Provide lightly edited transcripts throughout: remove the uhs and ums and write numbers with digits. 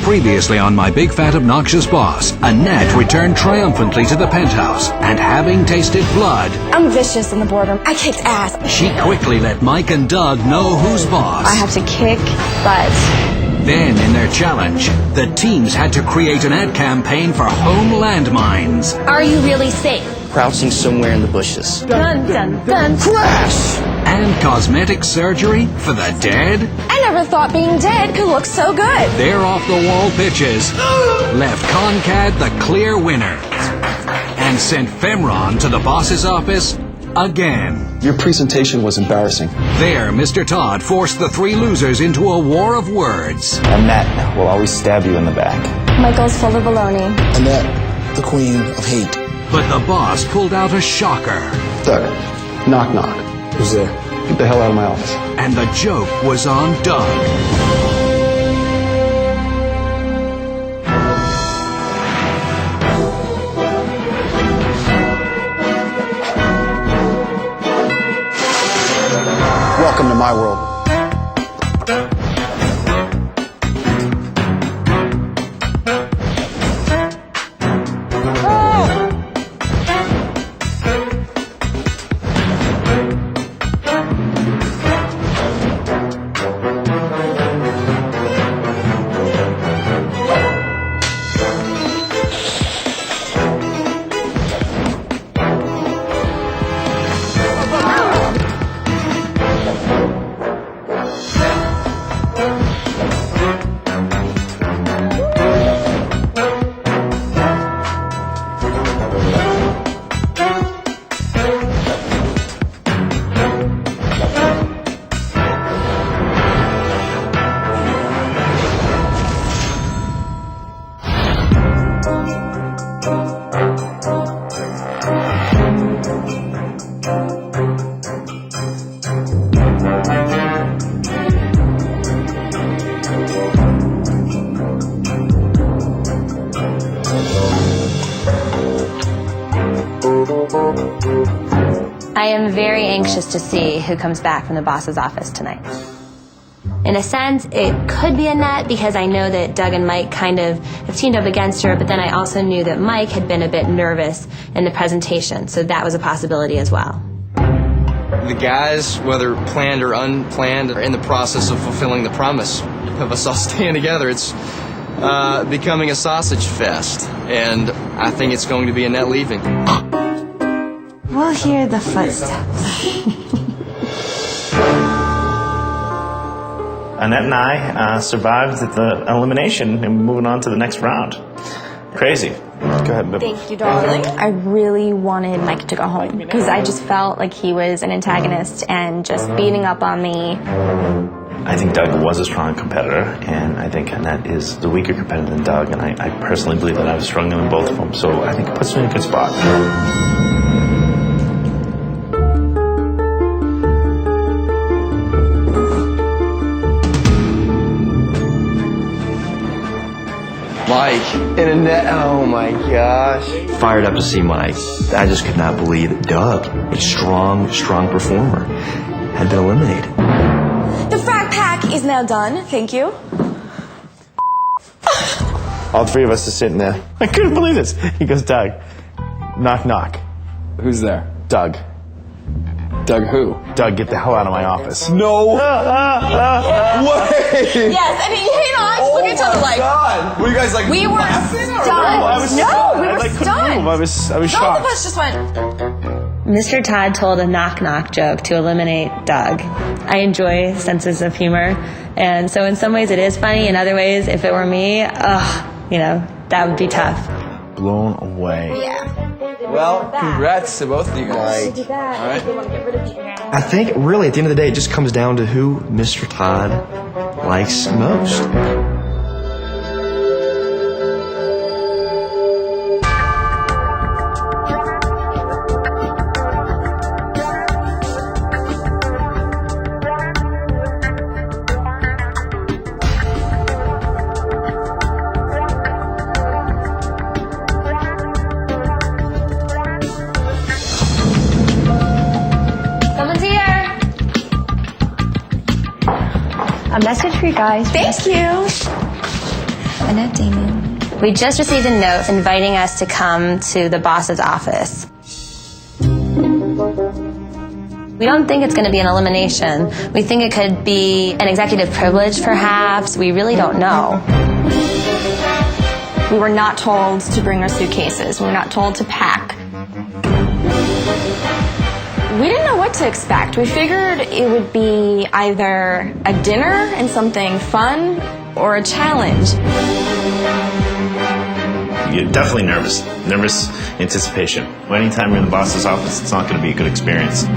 Previously on My Big Fat Obnoxious Boss, Annette returned triumphantly to the penthouse, and having tasted blood, I'm vicious in the boardroom. I kicked ass. she quickly let Mike and Doug know who's boss. I have to kick butt. Then, in their challenge, the teams had to create an ad campaign for home landmines. Are you really safe? Crouching somewhere in the bushes. Dun, dun, dun. Crash! And cosmetic surgery for the dead. I never thought being dead could look so good. Their off-the-wall pitches left Concad the clear winner and sent Femron to the boss's office again. Your presentation was embarrassing. There, Mr. Todd forced the three losers into a war of words. Annette will always stab you in the back. Michael's full of baloney. Annette, the queen of hate. But the boss pulled out a shocker. Doug, knock knock. Who's there? Get the hell out of my office. And the joke was on Doug. Welcome to my world. I am very anxious to see who comes back from the boss's office tonight. In a sense, it could be Annette because I know that Doug and Mike kind of have teamed up against her, but then I also knew that Mike had been a bit nervous in the presentation, so that was a possibility as well. The guys, whether planned or unplanned, are in the process of fulfilling the promise of us all staying together. It's becoming a sausage fest, and I think it's going to be Annette leaving. We'll hear the footsteps. Annette and I survived the elimination and moving on to the next round. Crazy. Go ahead, Bib. Thank you, darling. I really wanted Mike to go home because I just felt like he was an antagonist and just beating up on me. I think Doug was a strong competitor, and I think Annette is the weaker competitor than Doug, and I personally believe that I was stronger than both of them, so I think it puts me in a good spot. Mike and Annette, oh my gosh. Fired up to see Mike. I just could not believe that Doug, a strong performer, had been eliminated. The frat pack is now done. Thank you. All three of us are sitting there. I couldn't believe this. He goes, Doug, knock, knock. Who's there? Doug. Doug who? Doug, get the hell out of my office. No! Wait! Yes, I mean, you know, I just look at each other like, God! Were you guys like we were stunned. No, we were stunned. I was Both shocked. of us just went. Mr. Todd told a knock-knock joke to eliminate Doug. I enjoy senses of humor, and so in some ways it is funny. In other ways, if it were me, that would be tough. Blown away. Yeah. Well, congrats to both of you guys. Do that. All right. They want to get rid of you. I think really at the end of the day it just comes down to who Mr. Todd likes most. A message for you guys. Thank you. Annette Damon. We just received a note inviting us to come to the boss's office. We don't think it's going to be an elimination. We think it could be an executive privilege, perhaps. We really don't know. We were not told to bring our suitcases. We were not told to pack. We didn't know what to expect. We figured it would be either a dinner and something fun or a challenge. You're definitely nervous. Nervous anticipation. Anytime you're in the boss's office, it's not going to be a good experience.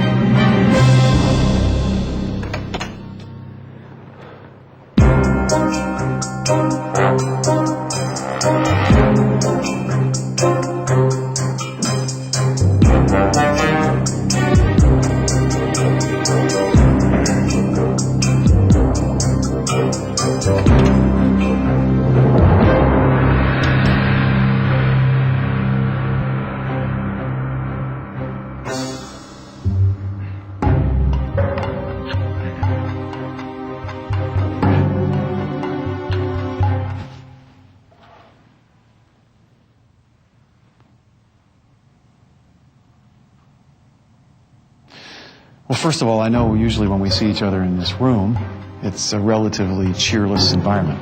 Well, first of all, I know usually when we see each other in this room, it's a relatively cheerless environment.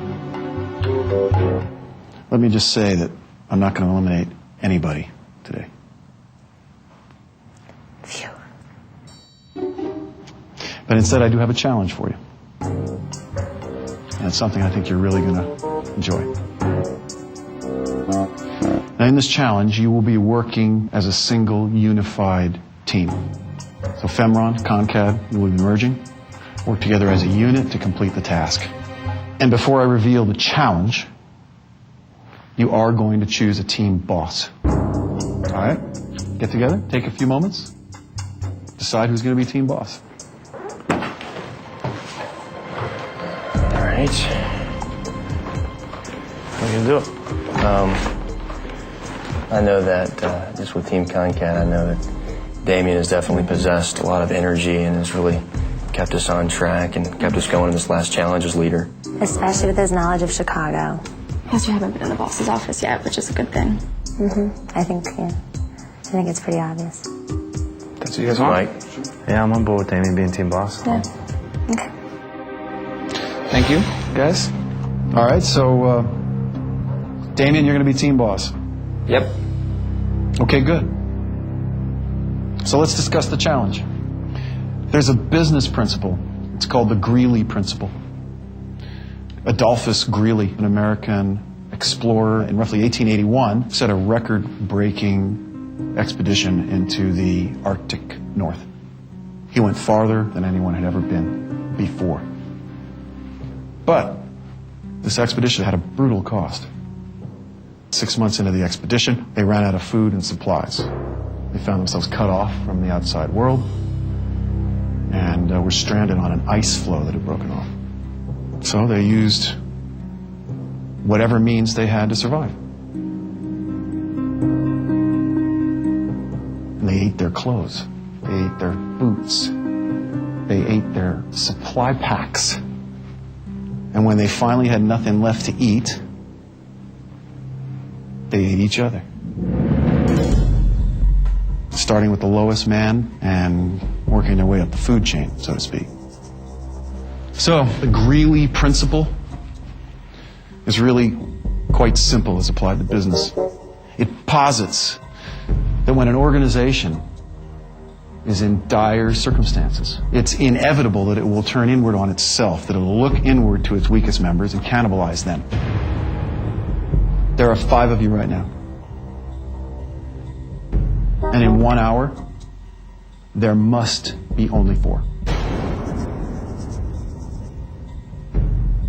Let me just say that I'm not going to eliminate anybody today. Phew. But instead, I do have a challenge for you. And it's something I think you're really going to enjoy. Now, in this challenge, you will be working as a single, unified team. So Femron, Concad, you will be merging, work together as a unit to complete the task. And before I reveal the challenge, you are going to choose a team boss. All right? Get together, take a few moments, decide who's going to be team boss. All right. We're going to do it. I know that just with Team Concad, I know that Damien has definitely possessed a lot of energy and has really kept us on track and kept us going in this last challenge as leader. Especially with his knowledge of Chicago. Plus, you haven't been in the boss's office yet, which is a good thing. I think it's pretty obvious. That's what you guys want? Mike? Yeah, I'm on board with Damien being team boss. Yeah. Okay. Thank you, guys. All right, so Damien, you're going to be team boss. Yep. Okay, good. So let's discuss the challenge. There's a business principle. It's called the Greeley principle. Adolphus Greeley, an American explorer in roughly 1881, set a record-breaking expedition into the Arctic North. He went farther than anyone had ever been before. But this expedition had a brutal cost. 6 months into the expedition, they ran out of food and supplies. They found themselves cut off from the outside world and were stranded on an ice floe that had broken off. So they used whatever means they had to survive. And they ate their clothes. They ate their boots. They ate their supply packs. And when they finally had nothing left to eat, they ate each other. Starting with the lowest man and working their way up the food chain, so to speak. So, the Greeley principle is really quite simple as applied to business. It posits that when an organization is in dire circumstances, it's inevitable that it will turn inward on itself, that it will look inward to its weakest members and cannibalize them. There are 5 of you right now. And in 1 hour, there must be only 4.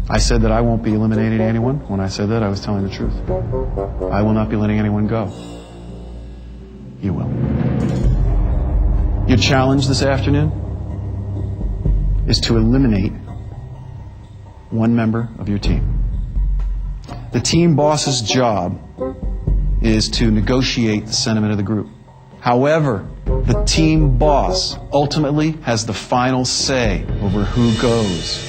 I said that I won't be eliminating anyone. When I said that, I was telling the truth. I will not be letting anyone go. You will. Your challenge this afternoon is to eliminate 1 member of your team. The team boss's job is to negotiate the sentiment of the group. However, the team boss ultimately has the final say over who goes.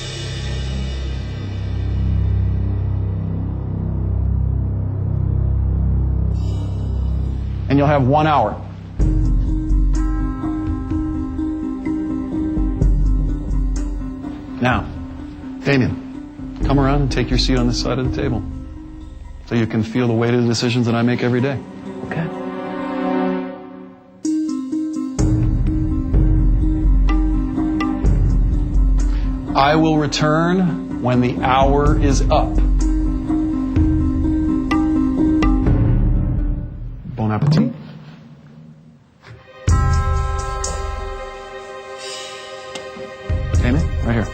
and you'll have 1 hour. Now, Damien, come around and take your seat on this side of the table so you can feel the weight of the decisions that I make every day. Okay. I will return when the hour is up. Bon appetit. Damien, right here.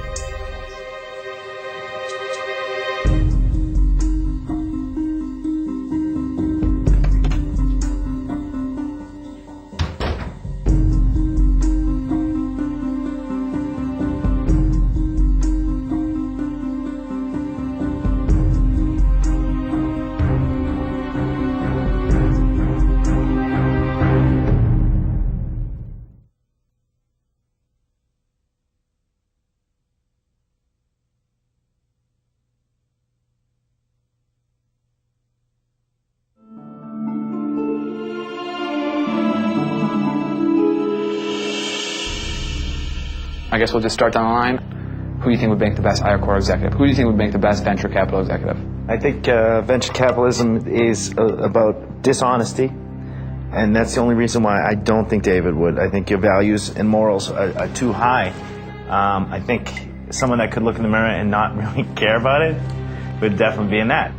I guess we'll just start down the line. Who do you think would make the best IRCore executive? Who do you think would make the best venture capital executive? I think venture capitalism is about dishonesty, and that's the only reason why I don't think David would. I think your values and morals are too high. I think someone that could look in the mirror and not really care about it would definitely be in that.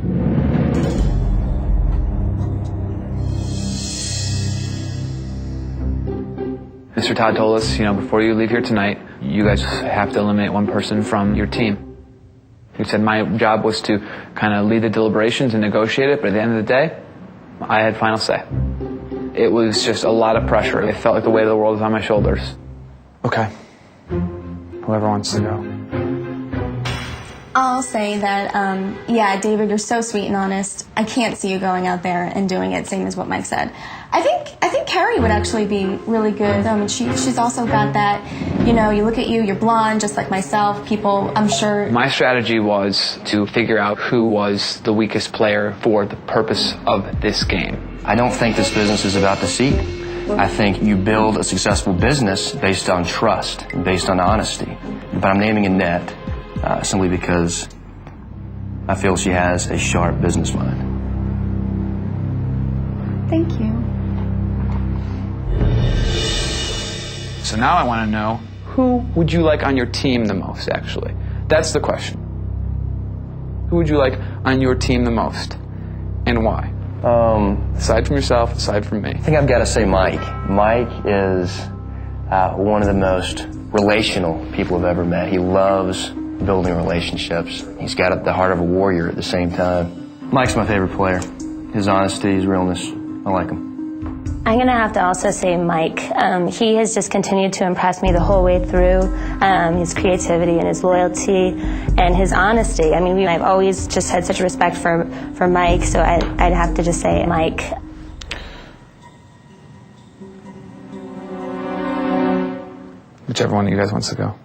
Mr. Todd told us, before you leave here tonight, you guys have to eliminate one person from your team. He said my job was to kind of lead the deliberations and negotiate it, but at the end of the day, I had final say. It was just a lot of pressure. It felt like the weight of the world was on my shoulders. Okay. Whoever wants to go. I'll say that, yeah, David, you're so sweet and honest. I can't see you going out there and doing it, same as what Mike said. I think Carrie would actually be really good. She's also got that, you look at you, you're blonde, just like myself. People, I'm sure. My strategy was to figure out who was the weakest player for the purpose of this game. I don't think this business is about deceit. I think you build a successful business based on trust, based on honesty. But I'm naming Annette simply because I feel she has a sharp business mind. Thank you. So now I want to know, who would you like on your team the most, actually? That's the question. Who would you like on your team the most, and why? Aside from yourself, aside from me. I think I've got to say Mike. Mike is one of the most relational people I've ever met. He loves building relationships. He's got the heart of a warrior at the same time. Mike's my favorite player. His honesty, his realness, I like him. I'm going to have to also say Mike. He has just continued to impress me the whole way through. His creativity and his loyalty and his honesty. I mean, I've always just had such respect for Mike, so I'd have to just say Mike. Whichever one of you guys wants to go.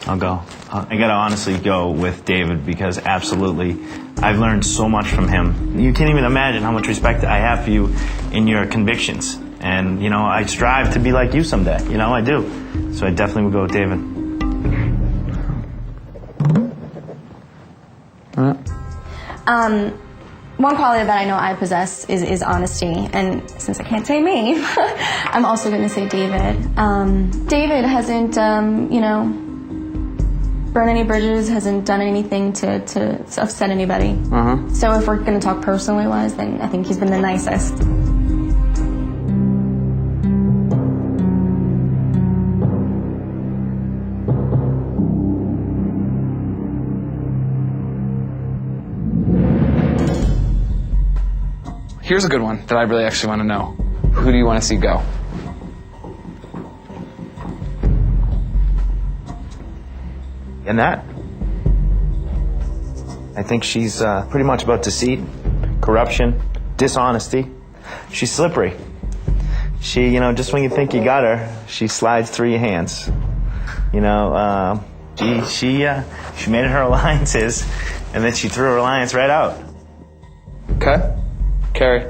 I'll go. I gotta honestly go with David because absolutely, I've learned so much from him. You can't even imagine how much respect I have for you in your convictions. And, I strive to be like you someday. I do. So I definitely would go with David. One quality that I know I possess is honesty, and since I can't say me, I'm also going to say David. David hasn't, burned any bridges, hasn't done anything to upset anybody. So if we're going to talk personally wise, then I think he's been the nicest. Here's a good one that I really actually want to know. Who do you want to see go? Annette. I think she's pretty much about deceit, corruption, dishonesty. She's slippery. She, just when you think you got her, she slides through your hands. She made her alliances, and then she threw her alliance right out. Okay. Carrie.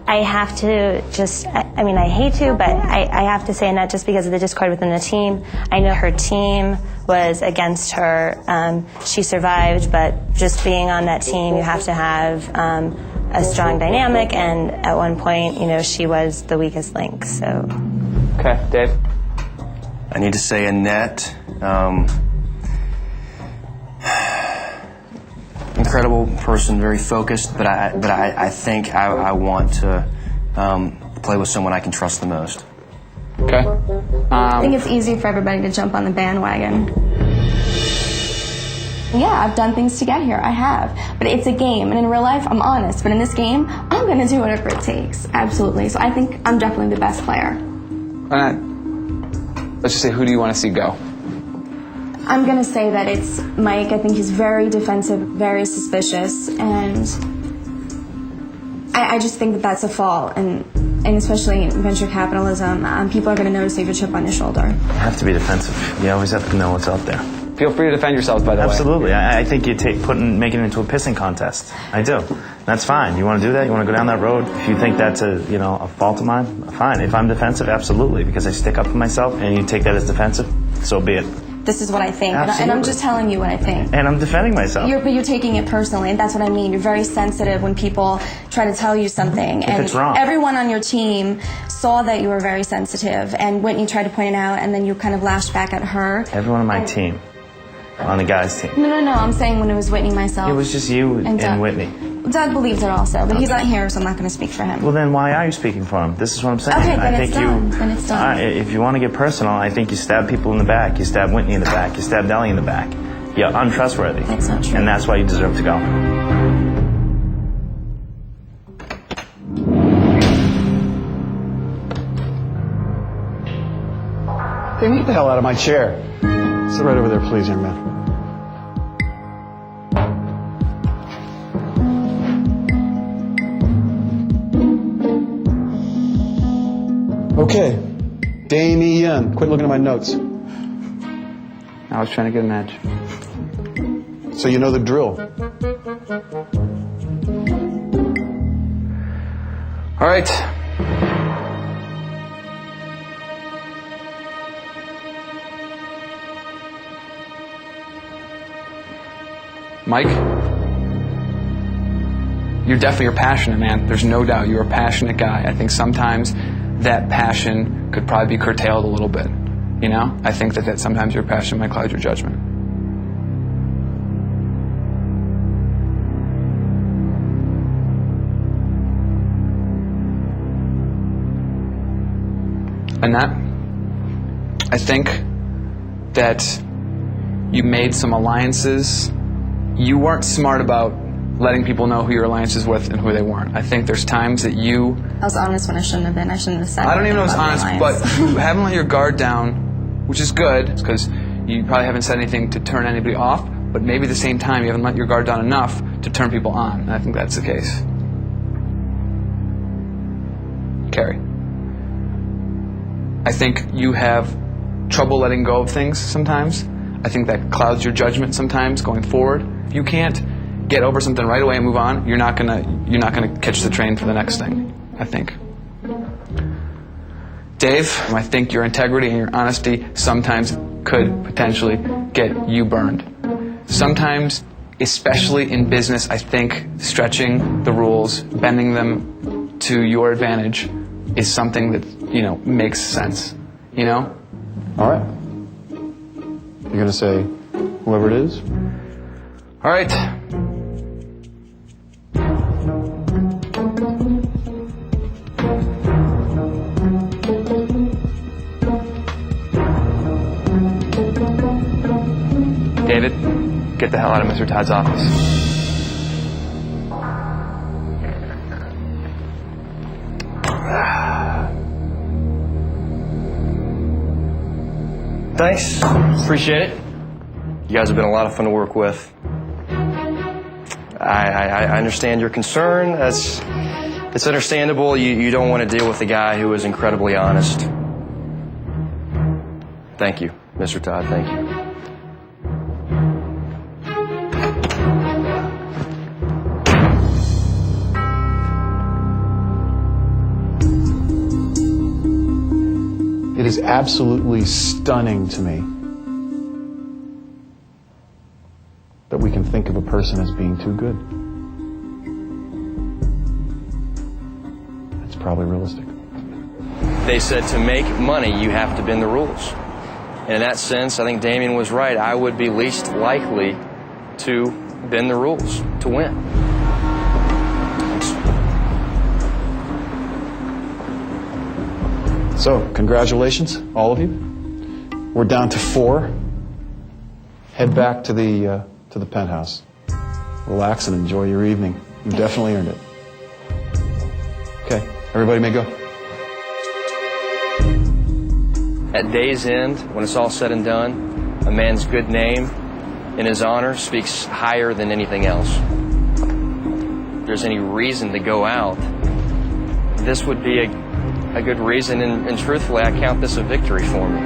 I have to just, I mean, I hate to, but I have to say, not just because of the discord within the team. I know her team was against her. She survived, but just being on that team, you have to have a strong dynamic, and at one point, you know, she was the weakest link, so. Okay, Dave? I need to say Annette, incredible person, very focused, but I think I want to play with someone I can trust the most. Okay. I think it's easy for everybody to jump on the bandwagon. Yeah, I've done things to get here. I have. But it's a game. And in real life, I'm honest. But in this game, I'm going to do whatever it takes. Absolutely. So I think I'm definitely the best player. Let's just say, who do you want to see go? I'm going to say that it's Mike. I think he's very defensive, very suspicious. And I just think that that's a fault. And especially in venture capitalism, people are going to notice you have a chip on your shoulder. You have to be defensive. You always have to know what's out there. Feel free to defend yourselves, by the way. Absolutely. I think you making it into a pissing contest. I do. That's fine. You want to do that? You want to go down that road? If you think that's a fault of mine, fine. If I'm defensive, absolutely, because I stick up for myself, and you take that as defensive, so be it. This is what I think, Absolutely. and I'm just telling you what I think. And I'm defending myself. But you're taking it personally, and that's what I mean. You're very sensitive when people try to tell you something. If and it's wrong. Everyone on your team saw that you were very sensitive, and Whitney tried to point it out, and then you kind of lashed back at her. Everyone on my team. On the guys' team. No, I'm saying when it was Whitney, myself. It was just you and Doug. Whitney. Doug believes it also, but he's not here, so I'm not going to speak for him. Well, then why are you speaking for him? This is what I'm saying. Okay, then I it's think done. Then it's done. If you want to get personal, I think you stab people in the back. You stab Whitney in the back. You stab Nellie in the back. You're untrustworthy. That's not true. And that's why you deserve to go. Hey, get the hell out of my chair. Sit right over there, please, young man. Okay, Damien. Quit looking at my notes. I was trying to get an edge. So you know the drill. All right. Mike, you're passionate, man. There's no doubt you're a passionate guy. I think sometimes that passion could probably be curtailed a little bit. You know? I think that sometimes your passion might cloud your judgment. Annette, I think that you made some alliances. You weren't smart about letting people know who your alliances with and who they weren't. I think there's times that you... I was honest when I shouldn't have been. I shouldn't have said I don't even know if it's anything honest, about the but you haven't let your guard down, which is good, because you probably haven't said anything to turn anybody off, but maybe at the same time you haven't let your guard down enough to turn people on, and I think that's the case. Carrie. I think you have trouble letting go of things sometimes. I think that clouds your judgment sometimes going forward. If you can't get over something right away and move on, you're not gonna catch the train for the next thing, I think. Dave, I think your integrity and your honesty sometimes could potentially get you burned. Sometimes, especially in business, I think stretching the rules, bending them to your advantage is something that, makes sense, All right. You're going to say whoever it is? All right. David, get the hell out of Mr. Todd's office. Thanks. Appreciate it. You guys have been a lot of fun to work with. I understand your concern. It's understandable. You don't want to deal with a guy who is incredibly honest. Thank you, Mr. Todd. Thank you. is absolutely stunning to me that we can think of a person as being too good. It's probably realistic. They said to make money, you have to bend the rules. And in that sense, I think Damien was right. I would be least likely to bend the rules to win. So, congratulations, all of you. We're down to 4. Head back to the penthouse. Relax and enjoy your evening. You definitely earned it. Okay, everybody may go. At day's end, when it's all said and done, a man's good name and his honor speaks higher than anything else. If there's any reason to go out, this would be a good reason, and truthfully, I count this a victory for me.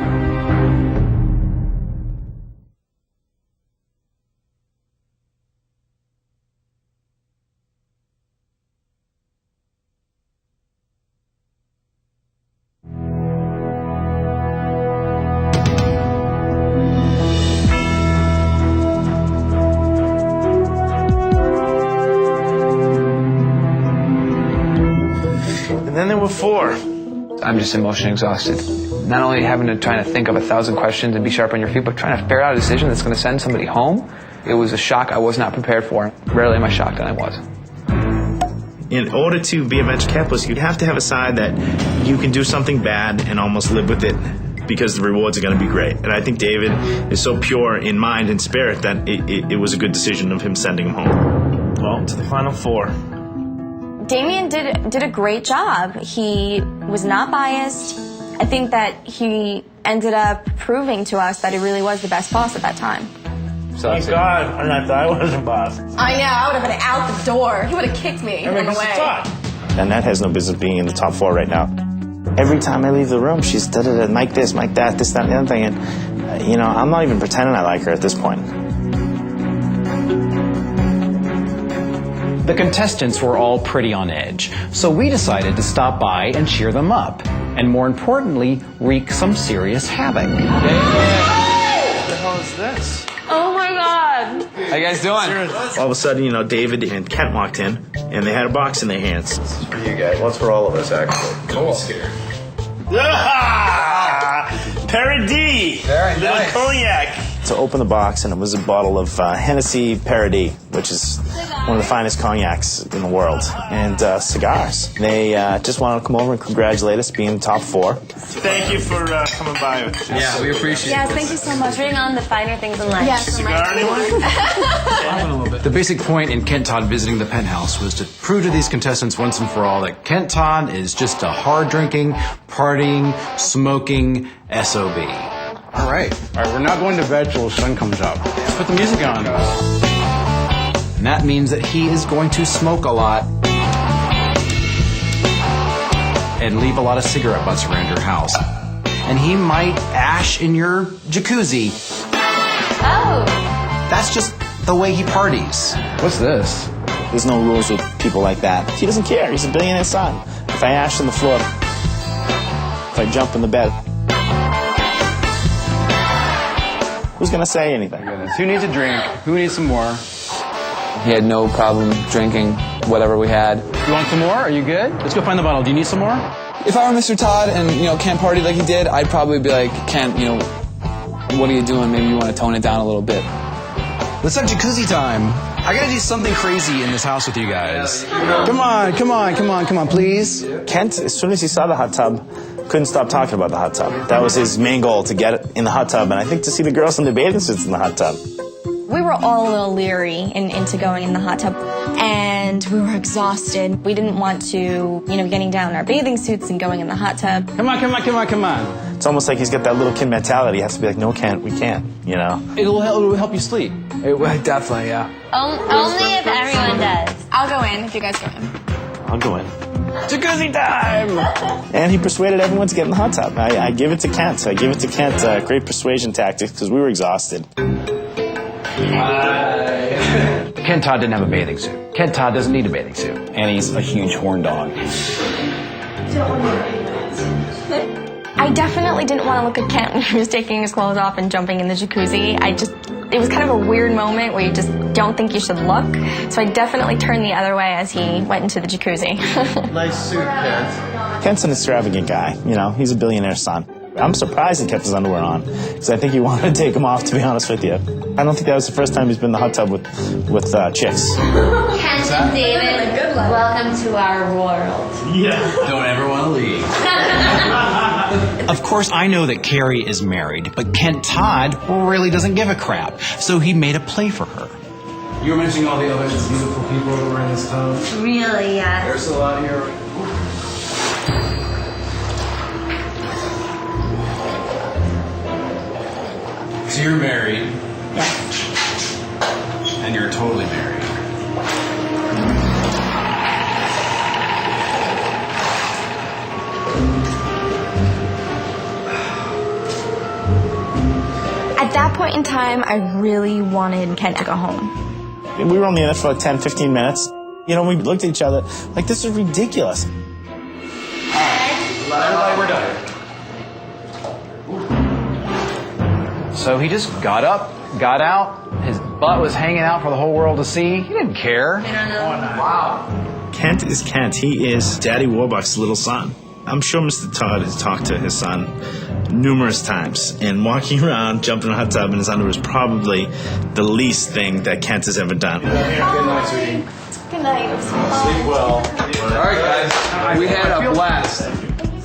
And then there were 4. I'm just emotionally exhausted. Not only having to try to think of 1,000 questions and be sharp on your feet, but trying to figure out a decision that's going to send somebody home. It was a shock I was not prepared for. Rarely am I shocked, and I was. In order to be a venture capitalist, you'd have to have a side that you can do something bad and almost live with it because the rewards are going to be great. And I think David is so pure in mind and spirit that it was a good decision of him sending him home. Well, to the final 4. Damien did a great job. He was not biased. I think that he ended up proving to us that he really was the best boss at that time. Thank God, and I thought I wasn't boss. I know, I would have been out the door. He would have kicked me on the way. And that has no business being in the top 4 right now. Every time I leave the room, she's da-da-da, Mike this, Mike that, this, that, and the other thing. And, I'm not even pretending I like her at this point. The contestants were all pretty on edge, so we decided to stop by and cheer them up, and more importantly, wreak some serious havoc. What the hell is this? Oh my God! How you guys doing? All of a sudden, David and Kent walked in, and they had a box in their hands. It's for you guys. Well, it's for all of us, actually. Cool. I'm scared. Paradis! Very nice. Cognac! To open the box, and it was a bottle of Hennessy Paradis, which is one of the finest cognacs in the world, and cigars. They just wanted to come over and congratulate us being in the top 4. Thank you for coming by. Yeah, we appreciate Yes, thank you so much. Bring on the finer things in life. Yes, Cigar, anyone? The basic point in Kent Todd visiting the penthouse was to prove to these contestants once and for all that Kent Todd is just a hard-drinking, partying, smoking SOB. All right, we're not going to bed till the sun comes up. Let's put the music on. And that means that he is going to smoke a lot and leave a lot of cigarette butts around your house. And he might ash in your jacuzzi. Oh! That's just the way he parties. What's this? There's no rules with people like that. He doesn't care. He's a billionaire son. If I ash on the floor, if I jump in the bed, who's going to say anything? Who needs a drink? Who needs some more? He had no problem drinking whatever we had. You want some more? Are you good? Let's go find the bottle. Do you need some more? If I were Mr. Todd and, Kent partied like he did, I'd probably be like, Kent, what are you doing? Maybe you want to tone it down a little bit. Let's have jacuzzi time. I gotta do something crazy in this house with you guys. Come on, please. Kent, as soon as he saw the hot tub, couldn't stop talking about the hot tub. That was his main goal, to get in the hot tub, and I think to see the girls in the bathing suits in the hot tub. We were all a little leery into going in the hot tub, and we were exhausted. We didn't want to, be getting down in our bathing suits and going in the hot tub. Come on. It's almost like he's got that little kid mentality. He has to be like, no, Kent, we can't, It'll help you sleep. It would definitely, yeah. Only if everyone does. I'll go in if you guys go in. I'll go in. Jacuzzi time! And he persuaded everyone to get in the hot tub. I give it to Kent. Great persuasion tactics, because we were exhausted. Kent Todd didn't have a bathing suit. Kent Todd doesn't need a bathing suit. And he's a huge horn dog. I I definitely didn't want to look at Kent when he was taking his clothes off and jumping in the jacuzzi. It was kind of a weird moment where you just don't think you should look. So I definitely turned the other way as he went into the jacuzzi. Nice suit, Kent. Kent's an extravagant guy. You know, he's a billionaire's son. I'm surprised he kept his underwear on, because I think he wanted to take them off, to be honest with you. I don't think that was the first time he's been in the hot tub with chicks. Kent and David, welcome to our world. Yeah. Don't ever want to leave. Of course, I know that Carrie is married, but Kent Todd really doesn't give a crap, so he made a play for her. You were mentioning all the other beautiful people that were in this tub. Really, yeah. There's a lot here. So you're married. Yes. And you're totally married. At that point in time, I really wanted Kent to go home. We were only in it for like 10, 15 minutes. You know, we looked at each other like, this is ridiculous. Everybody, we're done. So he just got up, got out, his butt was hanging out for the whole world to see. He didn't care. Wow. Kent is Kent. He is Daddy Warbucks' little son. I'm sure Mr. Todd has talked to his son numerous times, and walking around, jumping in a hot tub in his underwear is probably the least thing that Kent has ever done. Good night, sweetie. Good night. Sleep well. All right, guys. We had a blast.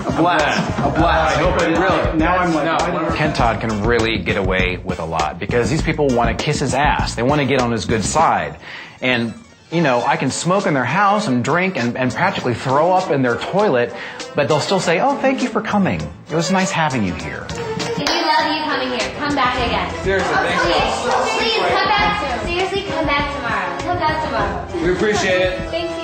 A blast. I hope it really. Now I'm like, Kent Todd can really get away with a lot because these people want to kiss his ass. They want to get on his good side. And, you know, I can smoke in their house and drink and practically throw up in their toilet, but they'll still say, oh, thank you for coming. It was nice having you here. We love you coming here. Come back again. Seriously, thanks, guys. Please, come back. Seriously, come back tomorrow. Come back tomorrow. We appreciate it. Thank you.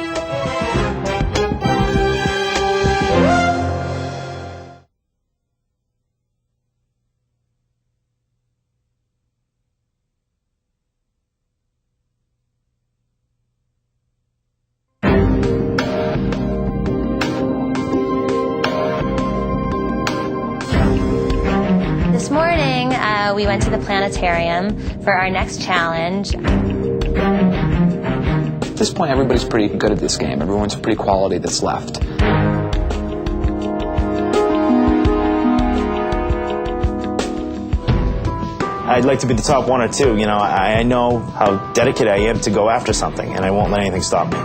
This morning, we went to the planetarium for our next challenge. At this point, everybody's pretty good at this game. Everyone's pretty quality that's left. I'd like to be the top one or two. You know, I know how dedicated I am to go after something, and I won't let anything stop me.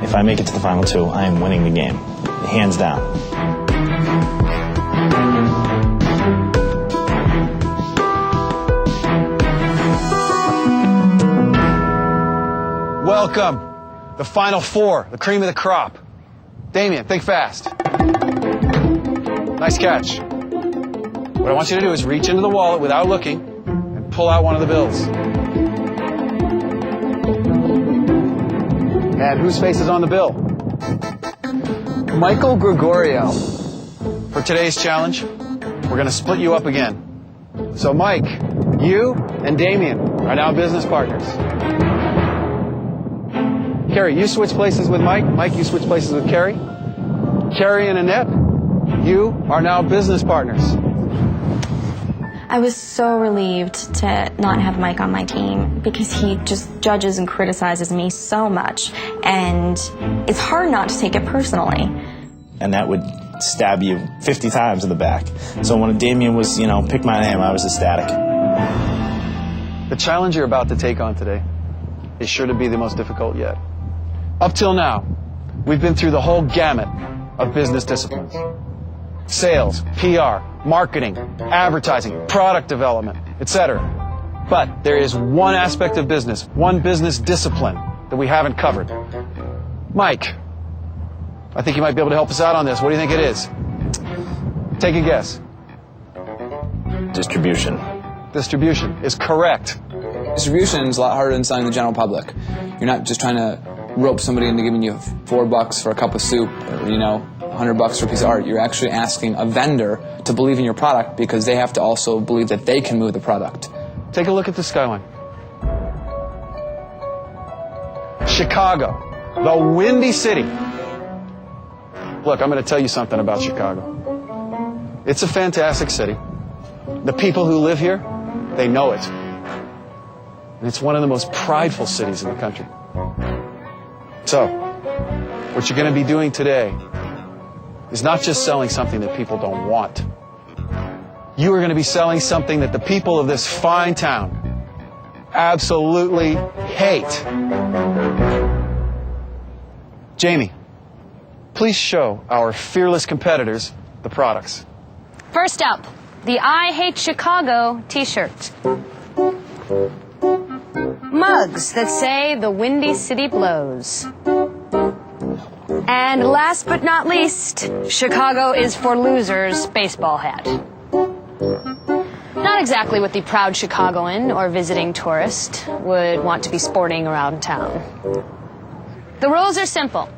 If I make it to the final two, I am winning the game, hands down. Welcome, the final four, the cream of the crop. Damien, think fast. Nice catch. What I want you to do is reach into the wallet without looking and pull out one of the bills. And whose face is on the bill? Michael Gregorio. For today's challenge, we're going to split you up again. So Mike, you and Damien are now business partners. Carrie, you switch places with Mike. Mike, you switch places with Carrie. Carrie and Annette, you are now business partners. I was so relieved to not have Mike on my team because he just judges and criticizes me so much, and it's hard not to take it personally. And that would stab you 50 times in the back. So when Damien was, you know, pick my name, I was ecstatic. The challenge you're about to take on today is sure to be the most difficult yet. Up till now, we've been through the whole gamut of business disciplines. Sales, PR, marketing, advertising, product development, etc. But there is one aspect of business, one business discipline that we haven't covered. Mike, I think you might be able to help us out on this. What do you think it is? Take a guess. Distribution. Distribution is correct. Distribution is a lot harder than selling the general public. You're not just trying to rope somebody into giving you $4 for a cup of soup or, you know, $100 for a piece of art. You're actually asking a vendor to believe in your product because they have to also believe that they can move the product. Take a look at the skyline. Chicago, the Windy City. Look, I'm going to tell you something about Chicago. It's a fantastic city. The people who live here, they know it. And it's one of the most prideful cities in the country. So, what you're going to be doing today is not just selling something that people don't want. You are going to be selling something that the people of this fine town absolutely hate. Jamie, please show our fearless competitors the products. First up, the I Hate Chicago t-shirt. Mugs that say the Windy City blows. And last but not least, Chicago is for losers baseball hat. Not exactly what the proud Chicagoan or visiting tourist would want to be sporting around town. The rules are simple.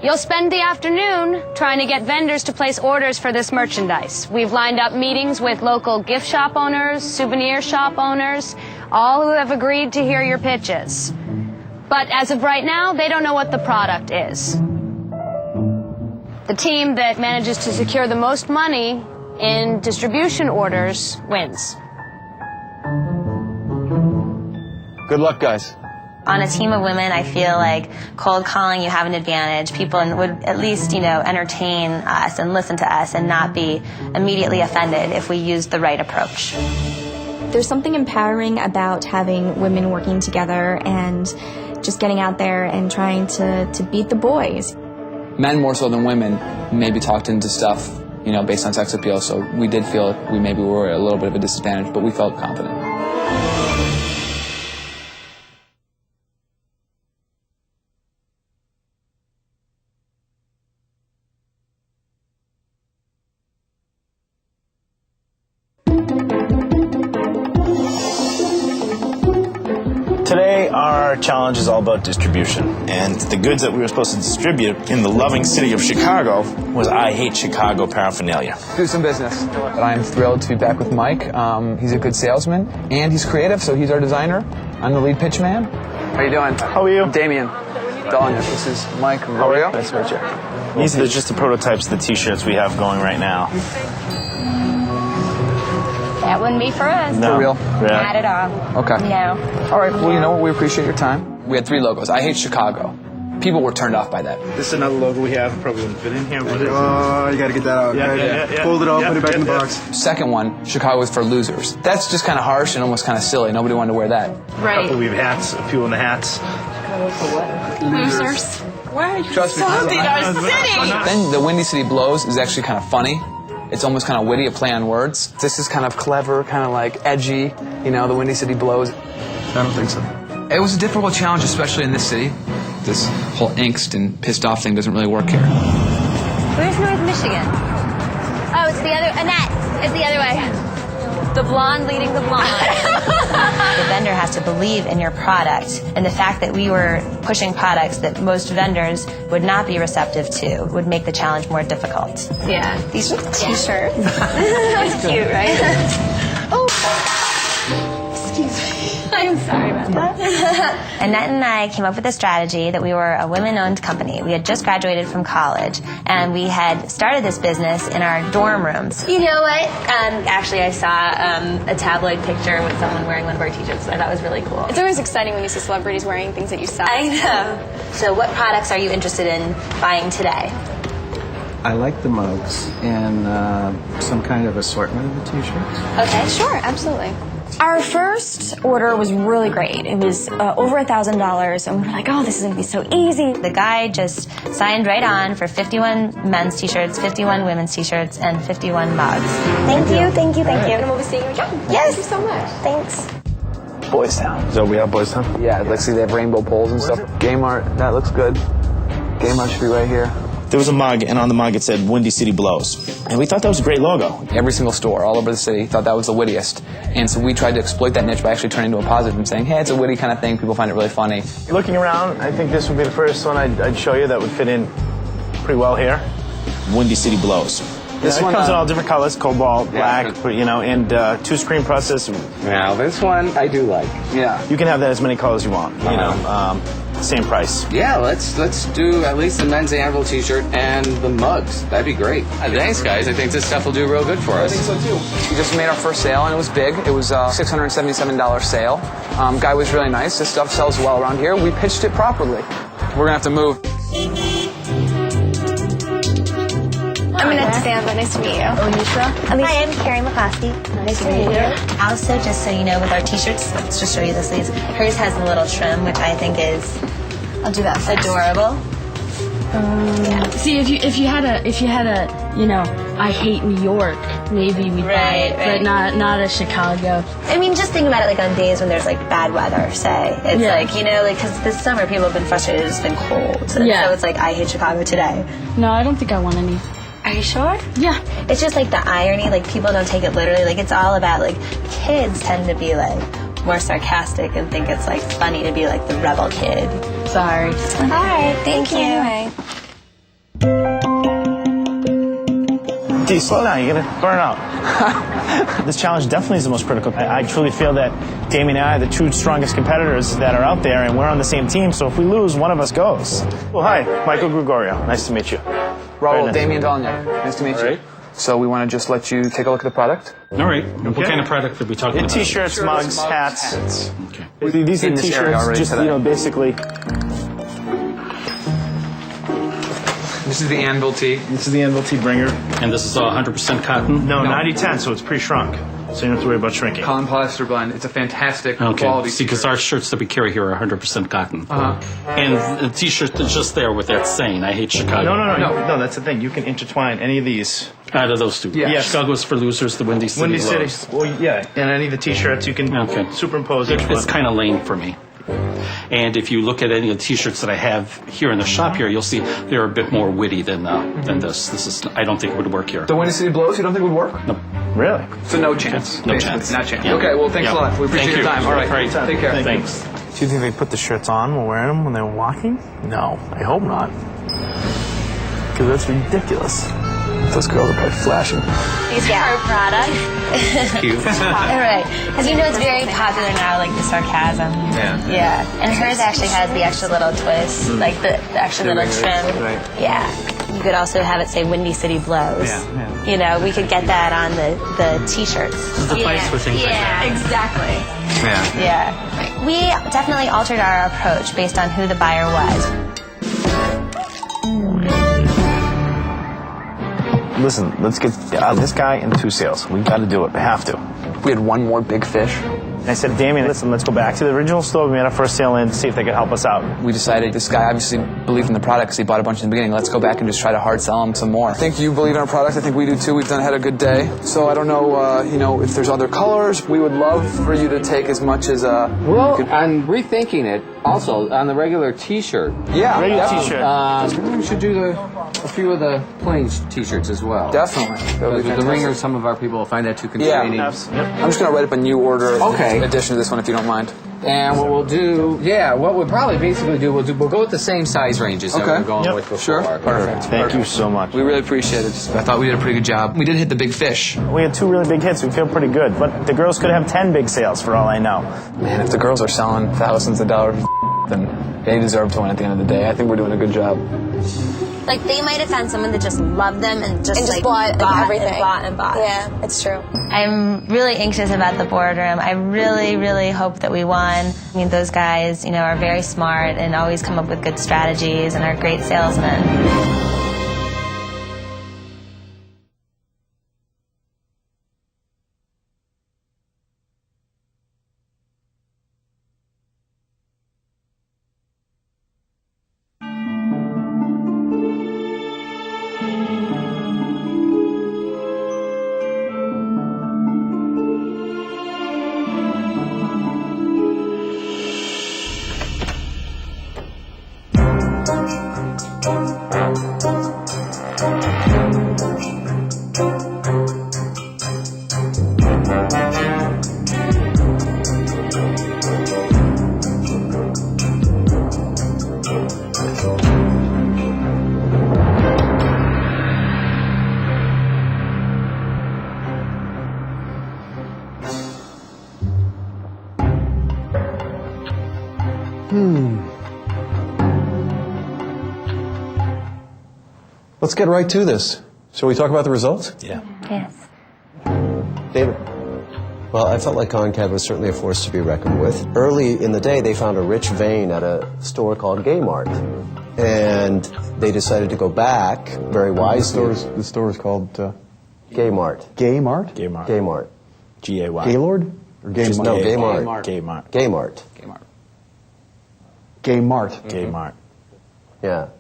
You'll spend the afternoon trying to get vendors to place orders for this merchandise. We've lined up meetings with local gift shop owners, souvenir shop owners, all who have agreed to hear your pitches. But as of right now, they don't know what the product is. The team that manages to secure the most money in distribution orders wins. Good luck, guys. On a team of women, I feel like cold calling, you have an advantage. People would at least, entertain us and listen to us and not be immediately offended if we used the right approach. There's something empowering about having women working together and just getting out there and trying to beat the boys. Men more so than women maybe talked into stuff, based on sex appeal, so we did feel we maybe were at a little bit of a disadvantage, but we felt confident. Today, our challenge is all about distribution. And the goods that we were supposed to distribute in the loving city of Chicago was I Hate Chicago paraphernalia. Do some business. But I am thrilled to be back with Mike. He's a good salesman, and he's creative, so he's our designer. I'm the lead pitch man. How you doing? How are you? I'm Damien. Dahlia. This is Mike. How are you? Nice to meet you. These are just the prototypes of the t-shirts we have going right now. That wouldn't be for us. No. For real? Yeah. Not at all. Okay. No. All right, well, you know what? We appreciate your time. We had 3 logos. I Hate Chicago. People were turned off by that. This is another logo we have. Probably wouldn't fit in here. But Oh, you got to get that out. Yeah. Fold it all, put it back in the box. Second one, Chicago is for losers. That's just kind of harsh and almost kind of silly. Nobody wanted to wear that. Right. we have hats, a few in the hats. Losers. Why are you Trust me. insulting our city? Then the Windy City Blows is actually kind of funny. It's almost kind of witty, a play on words. This is kind of clever, kind of like edgy, the Windy City Blows. I don't think so. It was a difficult challenge, especially in this city. This whole angst and pissed off thing doesn't really work here. Where's North Michigan? Oh, it's the other, Annette. It's the other way. The blonde leading the blonde. The vendor has to believe in your product, and the fact that we were pushing products that most vendors would not be receptive to would make the challenge more difficult. Yeah. These t-shirts. That's cute, right? Oh. Excuse me. I'm sorry about that. Annette and I came up with a strategy that we were a women-owned company. We had just graduated from college, and we had started this business in our dorm rooms. You know what? Actually, I saw a tabloid picture with someone wearing one of our t-shirts. I thought it was really cool. It's always exciting when you see celebrities wearing things that you sell. I know. So what products are you interested in buying today? I like the mugs and some kind of assortment of the t-shirts. Okay. Sure, absolutely. Our first order was really great. It was over $1,000, and we were like, oh, this is going to be so easy. The guy just signed right on for 51 men's t-shirts, 51 women's t-shirts, and 51 mugs. Thank you. And we'll be seeing you again. Yes. Thank you so much. Thanks. Boys Town. So we have Boys Town? Yeah, let's see, they have rainbow poles and stuff. Game art, that looks good. Game art should be right here. There was a mug, and on the mug it said Windy City Blows. And we thought that was a great logo. Every single store all over the city thought that was the wittiest. And so we tried to exploit that niche by actually turning into a positive and saying, hey, it's a witty kind of thing. People find it really funny. Looking around, I think this would be the first one I'd show you that would fit in pretty well here. Windy City Blows. This one comes in all different colors: cobalt, black, and 2 screen presses. Now this one I do like. Yeah. You can have that as many colors you want. Same price. Yeah, let's do at least the men's Anvil t-shirt and the mugs. That'd be great. Thanks, guys. I think this stuff will do real good for us. I think so too. We just made our first sale, and it was big. It was a $677 sale. Guy was really nice. This stuff sells well around here. We pitched it properly. We're gonna have to move. I'm Annette Samba. Nice to meet you. Alicia. Hi, I'm Carrie McCloskey. Nice to meet you. Also, just so you know, with our t-shirts, let's just show you the sleeves. Hers has a little trim, which I think is adorable. See, if you had a I hate New York, maybe we'd buy it, but not a Chicago. I mean, just think about it like on days when there's like bad weather, say. It's because this summer people have been frustrated, it's been cold. So it's like, I hate Chicago today. No, I don't think I want any. Are you sure? Yeah. It's just like the irony, like people don't take it literally. Like it's all about like kids tend to be like more sarcastic and think it's like funny to be like the rebel kid. Sorry. All right, thank you. Dude, slow down. You're going to burn out. This challenge definitely is the most critical. I truly feel that Damien and I are the 2 strongest competitors that are out there, and we're on the same team, so if we lose, one of us goes. Well, hi, Michael Gregorio. Nice to meet you. Raul, nice. Damien Dolniak. Nice to meet you. So we want to just let you take a look at the product. All right. Okay. What kind of product are we talking about? T-shirts, mugs, hats. Okay. These are T-shirts, just basically. This is the Anvil tee. This is the Anvil tee bringer. And this is all 100% cotton? No, 90-10, so it's pre-shrunk. So you don't have to worry about shrinking. Cotton polyester blend. It's a fantastic quality. See, because our shirts that we carry here are 100% cotton. And the T-shirt that's just there with that saying, I hate Chicago. No, that's the thing. You can intertwine any of these. Out of those 2. Yeah. Chicago's for losers, the Windy City Windy Lows. City. Well, yeah. And any of the T-shirts, you can superimpose each one. It's kind of lame for me. And if you look at any of the T-shirts that I have here in the shop here, you'll see they're a bit more witty than this. This is, I don't think it would work here. The Windy City Blows, you don't think would work? No. Really? So no chance. No chance. Not chance. Yeah. Okay, well, thanks a lot. We appreciate your time. All right. Take care. Thanks. Do you think they put the shirts on while wearing them when they were walking? No, I hope not. Because that's ridiculous. Those girls are probably flashing. These are her product. Cute. All right. Because you know it's very popular now, like the sarcasm. Yeah. And hers actually has the extra little twist, like the extra little trim. Right. Yeah. You could also have it say Windy City Blows. Yeah. We could get that on the T-shirts. The place for things like that. Exactly. Yeah. We definitely altered our approach based on who the buyer was. Listen, let's get this guy in 2 sales. We got to do it. We have to. We had one more big fish. I said, Damien, listen, let's go back to the original store we made our first sale in to see if they could help us out. We decided this guy obviously believed in the product because he bought a bunch in the beginning. Let's go back and just try to hard sell him some more. I think you believe in our product. I think we do too. We've had a good day. So I don't know, if there's other colors. We would love for you to take as much as I'm rethinking it. Also, on the regular T-shirt. Yeah, regular T-shirt. Maybe we should do a few of the plain T-shirts as well. Definitely. The ringer, some of our people will find that too constraining. I'm just going to write up a new order in addition to this one, if you don't mind. And what we'll do, what we'll probably basically do, we'll go with the same size ranges that we were going with before. Sure. Perfect. Thank you so much. We really appreciate it. I thought we did a pretty good job. We did hit the big fish. We had 2 really big hits. We feel pretty good. But the girls could have 10 big sales for all I know. Man, if the girls are selling thousands of dollars, then they deserve to win at the end of the day. I think we're doing a good job. Like, they might have found someone that just loved them and just bought everything. And bought. Yeah, it's true. I'm really anxious about the boardroom. I really, really hope that we won. I mean, those guys, are very smart and always come up with good strategies and are great salesmen. Let's get right to this. Shall we talk about the results? Yeah. Yes. David. Well, I felt like Concad was certainly a force to be reckoned with. Early in the day, they found a rich vein at a store called Gay Mart. And they decided to go back, very wisely. The store is called... Gay Mart. Gay Mart? Gay Mart. Gay Mart. G-A-Y. Gaylord? Or Gay Mart? No, Gay Mart. Gay Mart. Gay Mart. Gay Mart. Gay Mart. Gay Mart. Yeah.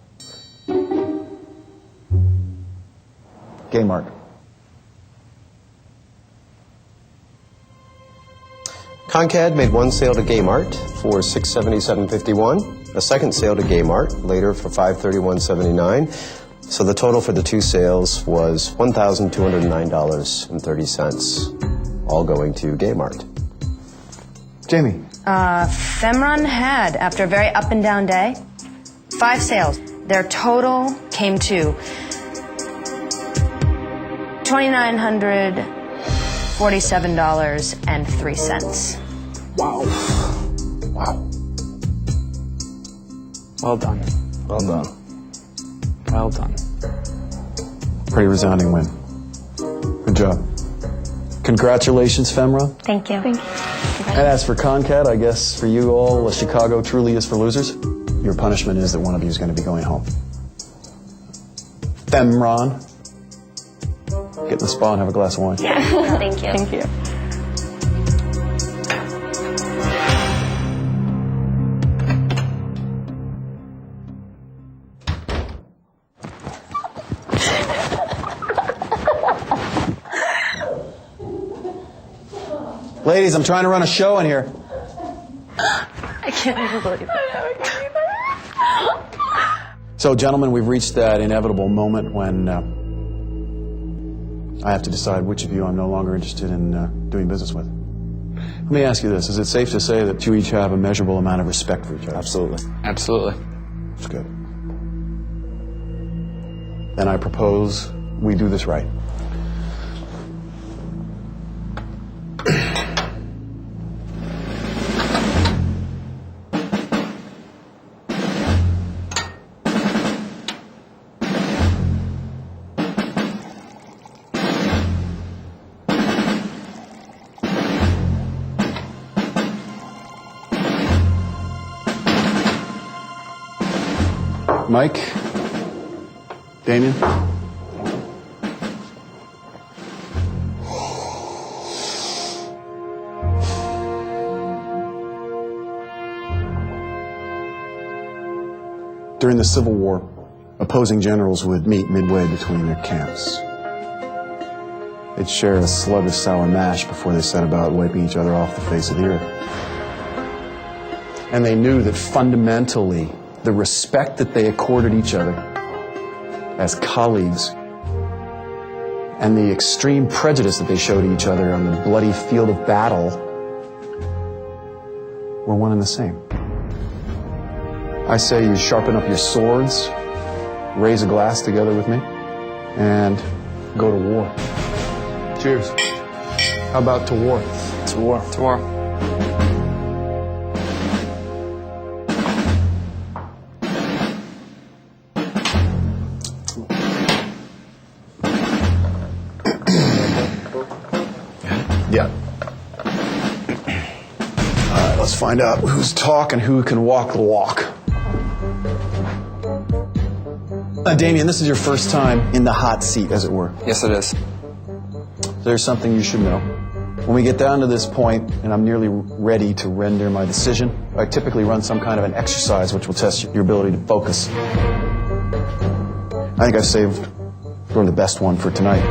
Gay Mart. Concad made one sale to Gay Mart for $677.51, a second sale to Gay Mart later for $531.79. So the total for the two sales was $1,209.30, all going to Gay Mart. Jamie. Femron had, after a very up and down day, 5 sales. Their total came to $2,947.03. Wow. Wow. Well done. Well done. Well done. Pretty resounding win. Good job. Congratulations, Femra. Thank you. Thank you. And as for Concad, I guess for you all, Chicago truly is for losers. Your punishment is that one of you is going to be going home. Femron, get in the spa and have a glass of wine. Yeah. Thank you. Thank you. Ladies, I'm trying to run a show in here. I can't even believe it. So, gentlemen, we've reached that inevitable moment when I have to decide which of you I'm no longer interested in doing business with. Let me ask you this. Is it safe to say that you each have a measurable amount of respect for each other? Absolutely. Absolutely. That's good. Then I propose we do this right. Mike, Damien. During the Civil War, opposing generals would meet midway between their camps. They'd share a slug of sour mash before they set about wiping each other off the face of the earth. And they knew that fundamentally, the respect that they accorded each other as colleagues and the extreme prejudice that they showed each other on the bloody field of battle were one and the same. I say you sharpen up your swords, raise a glass together with me, and go to war. Cheers. How about to war? To war. To war. Yeah. All right, let's find out who's talk and who can walk the walk. Damien, this is your first time in the hot seat, as it were. Yes, it is. There's something you should know. When we get down to this point, and I'm nearly ready to render my decision, I typically run some kind of an exercise which will test your ability to focus. I think I've saved sort of the best one for tonight.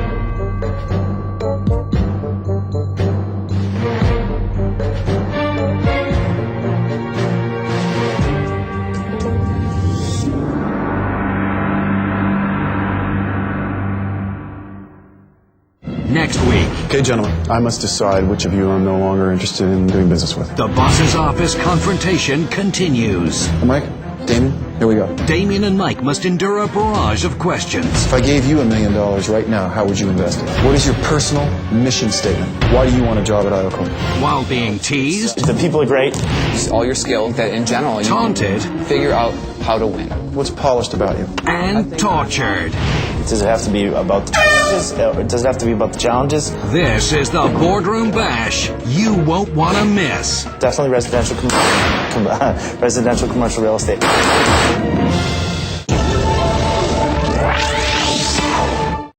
Next week. Okay, gentlemen, I must decide which of you I'm no longer interested in doing business with. The boss's office confrontation continues. Mike, Damien, Here we go. Damien and Mike must endure a barrage of questions. If I gave you $1 million right now, how would you invest it? What is your personal mission statement? Why do you want a job at Iocom? While being teased, The people are great. Just all your skill that in general you taunted, can figure out how to win. What's polished about you? and tortured. Does it have to be about the challenges? Does it have to be about the challenges? This is the Boardroom Bash you won't want to miss. Definitely residential commercial real estate.